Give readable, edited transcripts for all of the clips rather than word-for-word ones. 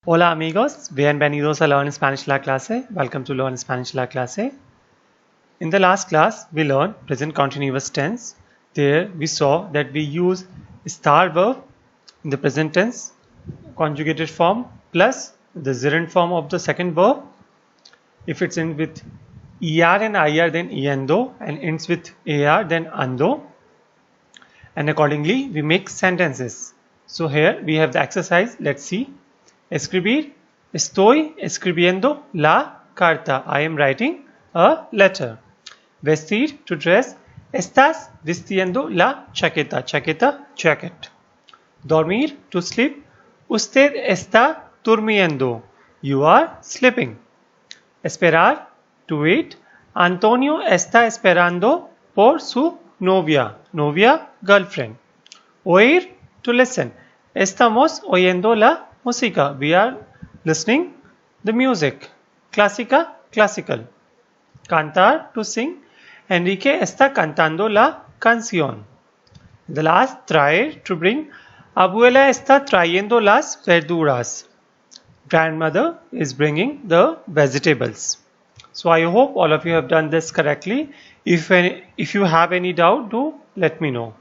Hola amigos, bienvenidos a Learn Spanish La Clase. Welcome to Learn Spanish La Clase. In the last class, we learned present continuous tense. There we saw that we use star verb in the present tense, conjugated form plus the gerund form of the second verb. If it's in with er and ir, then yendo, and ends with ar, then ando. And accordingly, we make sentences. So here we have the exercise. Let's see. Escribir. Estoy escribiendo la carta. I am writing a letter. Vestir, to dress. Estás vistiendo la chaqueta. Chaqueta, jacket. Dormir, to sleep. Usted está durmiendo. You are sleeping. Esperar, to wait. Antonio está esperando por su novia. Novia, girlfriend. Oír, to listen. Estamos oyendo la música. We are listening the music. Clásica, classical. Cantar, to sing. Enrique está cantando la canción. The last, traer, to bring. Abuela está trayendo las verduras. Grandmother is bringing the vegetables. So I hope all of you have done this correctly. If you have any doubt, do let me know.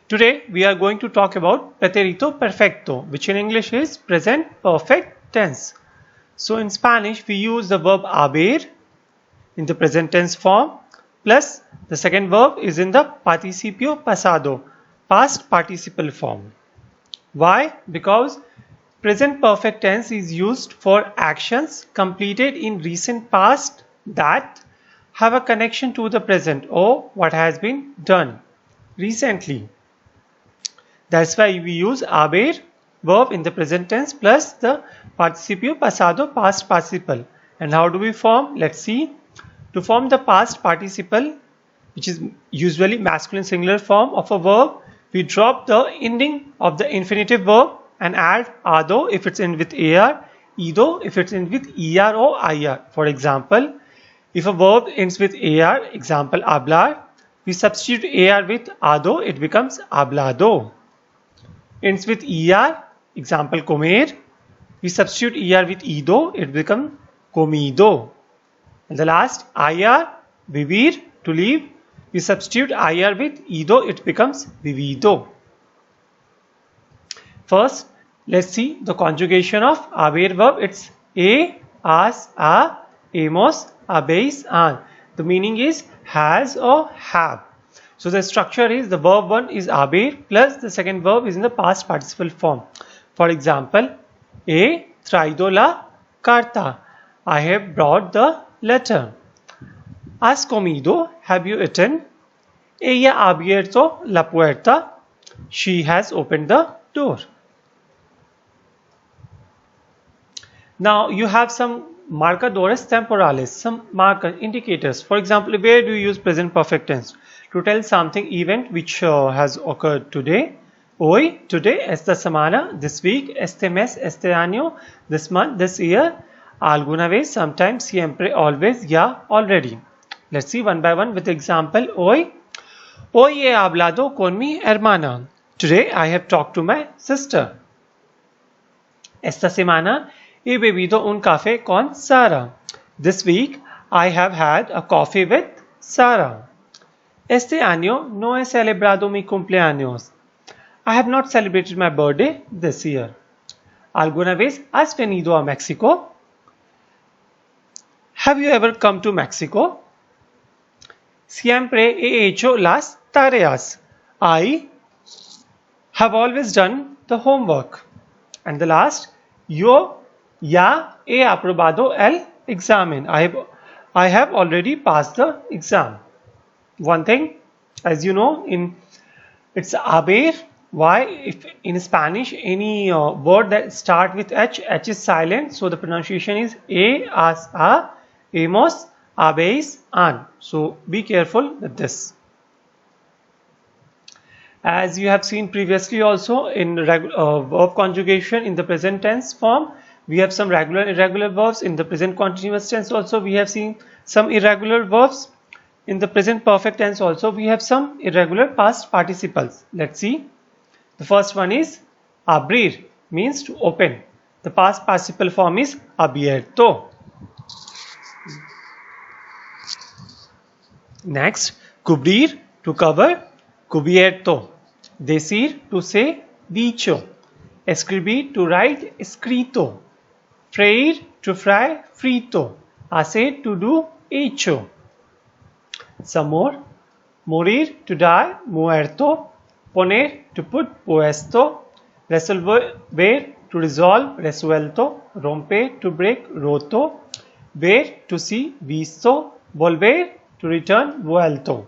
Today we are going to talk about pretérito perfecto, which in English is present perfect tense. So in Spanish we use the verb haber in the present tense form, plus the second verb is in the participio pasado, past participle form. Why? Because present perfect tense is used for actions completed in recent past that have a connection to the present or what has been done recently. That's why we use haber verb in the present tense plus the participio pasado, past participle. And how do we form? Let's see. To form the past participle, which is usually masculine singular form of a verb, we drop the ending of the infinitive verb and add ado if it's in with ar, ido if it's in with er or ir. For example, if a verb ends with ar, example hablar, we substitute ar with ado, it becomes hablado. Ends with er, example comer, we substitute er with ido, it becomes comido. And the last, ir, vivir, to live, we substitute ir with ido, it becomes vivido. First, let's see the conjugation of haber verb. It's a, as, a, hemos, habéis, an. The meaning is has or have. So the structure is the verb 1 is haber plus the second verb is in the past participle form. For example, he traído la carta. I have brought the letter. Has comido? Have you eaten? Ella ha abierto la puerta. She has opened the door. Now you have some marcadores temporales, some marker indicators. For example, where do you use present perfect tense? To tell something event which has occurred today. Hoy, today, esta semana, this week, este mes, este año, this month, this year, alguna vez, sometimes, siempre, always, ya, already. Let's see one by one with example. Hoy he hablado con mi hermana. Today I have talked to my sister. Esta semana he bebido un café con Sara. This week I have had a coffee with Sara. Este año no he celebrado mi cumpleaños. I have not celebrated my birthday this year. ¿Alguna vez has venido a Mexico? Have you ever come to Mexico? Siempre he hecho las tareas. I have always done the homework. And the last, yo ya he aprobado el examen. I have already passed the exam. One thing, as you know, it's haber. Why? If in Spanish any word that start with H is silent, so the pronunciation is a, as, a, hemos, habéis, an. So be careful with this. As you have seen previously also in verb conjugation in the present tense form, we have some regular and irregular verbs. In the present continuous tense also we have seen some irregular verbs. In the present perfect tense also we have some irregular past participles. Let's see. The first one is abrir, means to open. The past participle form is abierto. Next, cubrir, to cover, cubierto. Decir, to say, dicho. Escribir, to write, escrito. Freír, to fry, frito. Hacer, to do, hecho. Some more. Morir, to die, muerto. Poner, to put, puesto. Resolver, to resolve, resuelto. Romper, to break, roto. Ver, to see, visto. Volver, to return, vuelto.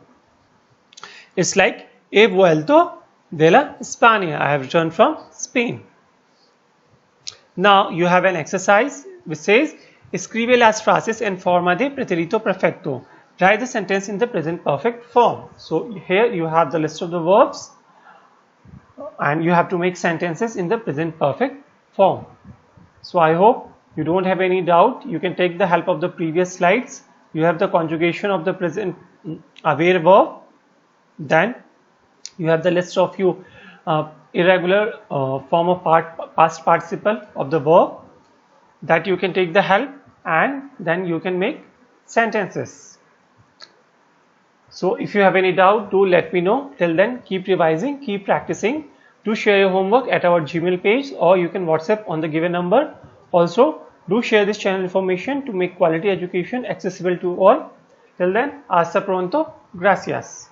It's like he vuelto de la España. I have returned from Spain. Now you have an exercise which says escribe las frases en forma de pretérito perfecto. Write the sentence in the present perfect form. So here you have the list of the verbs and you have to make sentences in the present perfect form. So I hope you don't have any doubt. You can take the help of the previous slides. You have the conjugation of the present aware verb. Then you have the list of few irregular form of past participle of the verb that you can take the help, and then you can make sentences. So if you have any doubt, do let me know. Till then, keep revising, keep practicing. Do share your homework at our Gmail page, or you can WhatsApp on the given number. Also, do share this channel information to make quality education accessible to all. Till then, hasta pronto. Gracias.